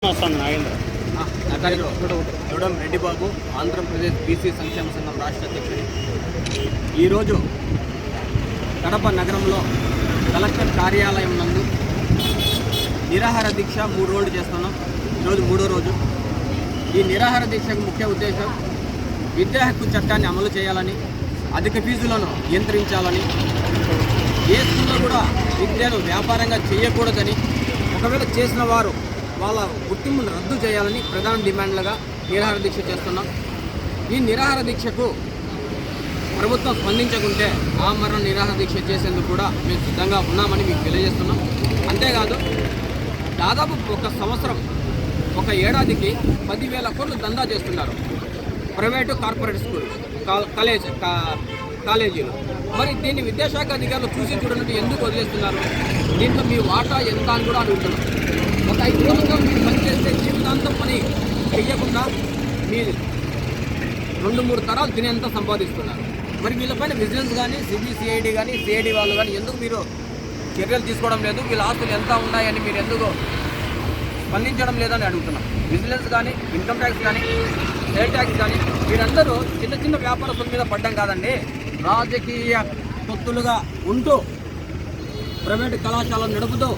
నాగేంద్ర చూడడం రెడ్డి బాబు ఆంధ్రప్రదేశ్ బీసీ సంక్షేమ సంఘం రాష్ట్ర అధ్యక్షుడు. ఈరోజు కడప నగరంలో కలెక్టర్ కార్యాలయం నందు నిరాహార దీక్ష 3 రోజులు చేస్తున్నాం. ఈరోజు 3వ రోజు. ఈ నిరాహార దీక్షకు ముఖ్య ఉద్దేశం విద్యా హక్కు చట్టాన్ని అమలు చేయాలని, అధిక ఫీజులను నియంత్రించాలని, ఏ స్కూల్లో కూడా విద్యను వ్యాపారంగా చేయకూడదని, ఒకవేళ చేసిన వారు వాళ్ళ గుర్తింపును రద్దు చేయాలని ప్రధాన డిమాండ్లుగా నిరాహార దీక్ష చేస్తున్నాం. ఈ నిరాహార దీక్షకు ప్రభుత్వం స్పందించకుంటే ఆమరణ నిరాహార దీక్ష చేసేందుకు కూడా మేము సిద్ధంగా ఉన్నామని మీకు తెలియజేస్తున్నాం. అంతేకాదు, దాదాపు ఒక సంవత్సరం, ఒక ఏడాదికి 10,000 కోట్లు దందా చేస్తున్నారు ప్రైవేటు కార్పొరేట్ స్కూల్ కాలేజీలు. మరి దీన్ని విద్యాశాఖ అధికారులు చూసి చూడనట్టు ఎందుకు వదిలేస్తున్నారు? దీంట్లో మీ వాటా ఎంత అని కూడా అడుగుతున్నారు. ఒక 5 రోజుల్లో మీరు పని చేస్తే జీవితాంతం పని చెయ్యకుండా మీరు 2-3 తరాలు తినేంత సంపాదిస్తున్నారు. మరి వీళ్ళపైన విజిలెన్స్ కానీ, సిబిసిఐడి కానీ, సిఐడి వాళ్ళు కానీ ఎందుకు మీరు చర్యలు తీసుకోవడం లేదు? వీళ్ళ ఆస్తులు ఎంత ఉన్నాయని మీరు ఎందుకు స్పందించడం లేదని అడుగుతున్నాం. విజిలెన్స్ కానీ, ఇన్కమ్ ట్యాక్స్ కానీ, సేల్ ట్యాక్స్ కానీ, వీరందరూ చిన్న చిన్న వ్యాపారస్తుల మీద పడ్డం కాదండి. రాజకీయ తొత్తులుగా ఉంటూ ప్రైవేటు కళాశాలను నడుపుతూ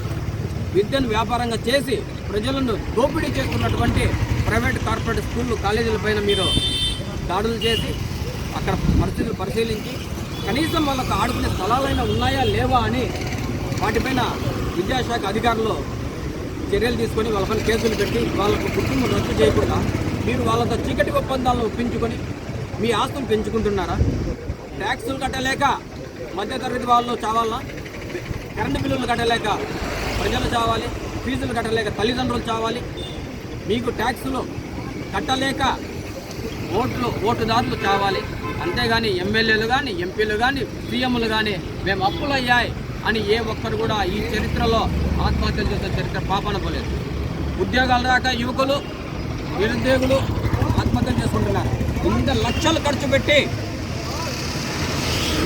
విద్యను వ్యాపారంగా చేసి ప్రజలను దోపిడీ చేస్తున్నటువంటి ప్రైవేట్ కార్పొరేట్ స్కూళ్ళు కాలేజీలపైన మీరు దాడులు చేసి అక్కడ పరిస్థితులు పరిశీలించి కనీసం వాళ్ళకు ఆడుకునే స్థలాలైనా ఉన్నాయా లేవా అని వాటిపైన విద్యాశాఖ అధికారులు చర్యలు తీసుకొని వాళ్ళపైన కేసులు పెట్టి వాళ్ళకు గుర్తింపు రద్దు చేయకుండా మీరు వాళ్ళతో చీకటి ఒప్పందాలను ఒప్పించుకొని మీ ఆస్తులు పెంచుకుంటున్నారా? ట్యాక్సులు కట్టలేక మధ్యతరగతి వాళ్ళు చావాలన్నా? కరెంటు బిల్లులు కట్టలేక ప్రజలు చావాలి? ఫీజులు కట్టలేక తల్లిదండ్రులు చావాలి? మీకు ట్యాక్సులు కట్టలేక ఓటుదారులు చావాలి. అంతేగాని ఎమ్మెల్యేలు కానీ, ఎంపీలు కానీ, సీఎంలు కానీ మేము అప్పులు అయ్యాయి అని ఏ ఒక్కరు కూడా ఈ చరిత్రలో ఆత్మహత్యలు చేసే చరిత్ర పాపన పోలేదు. ఉద్యోగాలు రాక యువకులు, నిరుద్యోగులు ఆత్మహత్యలు చేసుకుంటున్నారు. ఇంత లక్షలు ఖర్చు పెట్టి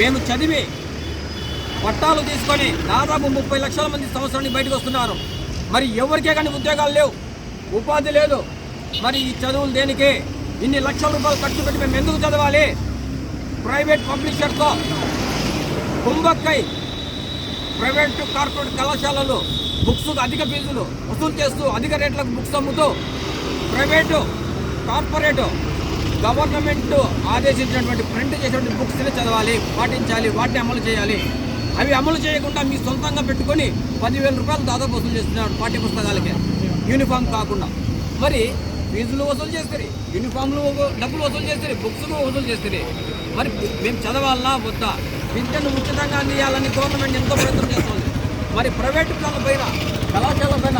మేము చదివి పట్టాలు తీసుకొని దాదాపు 30 లక్షల మంది సంవత్సరానికి బయటకు వస్తున్నారు. మరి ఎవరికే కానీ ఉద్యోగాలు లేవు, ఉపాధి లేదు. మరి ఈ చదువులు దేనికి? ఇన్ని లక్షల రూపాయలు ఖర్చు పెట్టి మేము ఎందుకు చదవాలి? ప్రైవేట్ పబ్లిషర్తో కుంభక్కై ప్రైవేట్ కార్పొరేట్ కళాశాలలు బుక్స్ అధిక ఫీజులు వసూలు చేస్తూ అధిక రేట్లకు బుక్స్ అమ్ముతూ ప్రైవేటు కార్పొరేటు గవర్నమెంట్ ఆదేశించినటువంటి ప్రింట్ చేసినటువంటి బుక్స్ని చదవాలి, పాటించాలి, వాటిని అమలు చేయాలి. అవి అమలు చేయకుండా మీ సొంతంగా పెట్టుకొని 10,000 రూపాయలు దాదాపు వసూలు చేస్తున్నారు పాఠ్య పుస్తకాలకి, యూనిఫామ్ కాకుండా. మరి ఫీజులు వసూలు చేస్తారు, యూనిఫామ్లు డబ్బులు వసూలు చేస్తారు, బుక్స్లు వసూలు చేస్తారు. మరి మేము చదవాలన్నా వద్దా? విద్యను ఉచితంగా అందియాలని గవర్నమెంట్ ఎంతో ప్రయత్నం చేస్తుంది. మరి ప్రైవేటు పైన, కళాశాల పైన,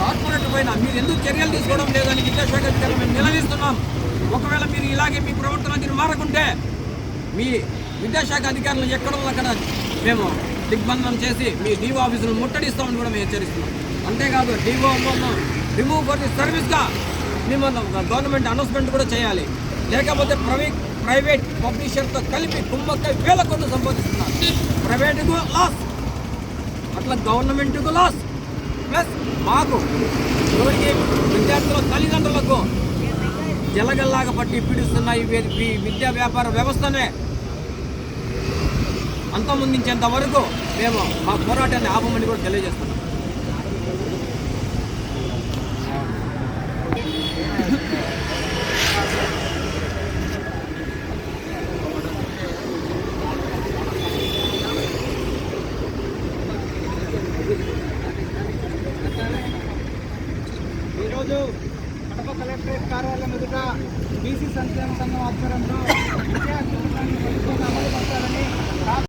కార్పొరేట్ పైన మీరు ఎందుకు చర్యలు తీసుకోవడం లేదని విద్యాశాఖ అధికారులు మేము నిలదీస్తున్నాం. ఒకవేళ మీరు ఇలాగే మీ ప్రవర్తన తీరు మారకుంటే మీ విద్యాశాఖ అధికారులు ఎక్కడో అక్కడ మేము దిగ్బంధనం చేసి మీ డీఓ ఆఫీసులు ముట్టడిస్తామని కూడా మేము హెచ్చరిస్తున్నాం. అంతేకాదు, డీఓ రిమూవ్ ఫర్ ది సర్వీస్గా మేము గవర్నమెంట్ అనౌన్స్మెంట్ కూడా చేయాలి. లేకపోతే ప్రైవేట్ పబ్లిషర్తో కలిపి కుంభక్కై 1,000 కోట్లు సంపాదిస్తున్నారు. ప్రైవేటుకు లాస్, అట్లా గవర్నమెంట్కు లాస్, ప్లస్ మాకు ఎవరికి విద్యార్థుల తల్లిదండ్రులకు జలగల్లాగా పట్టి పీడిస్తున్న ఈ విద్యా వ్యాపార వ్యవస్థనే అంతమొందించేంత వరకు మేము మా పోరాటాన్ని ఆపమని కూడా తెలియజేస్తున్నాం. ఈరోజు కడప కలెక్టరేట్ కార్యాలయం ఎదుట బీసీ సంక్షేమ సంఘం ఆధ్వర్యంలో విద్యా హక్కు చట్టాన్ని అమలు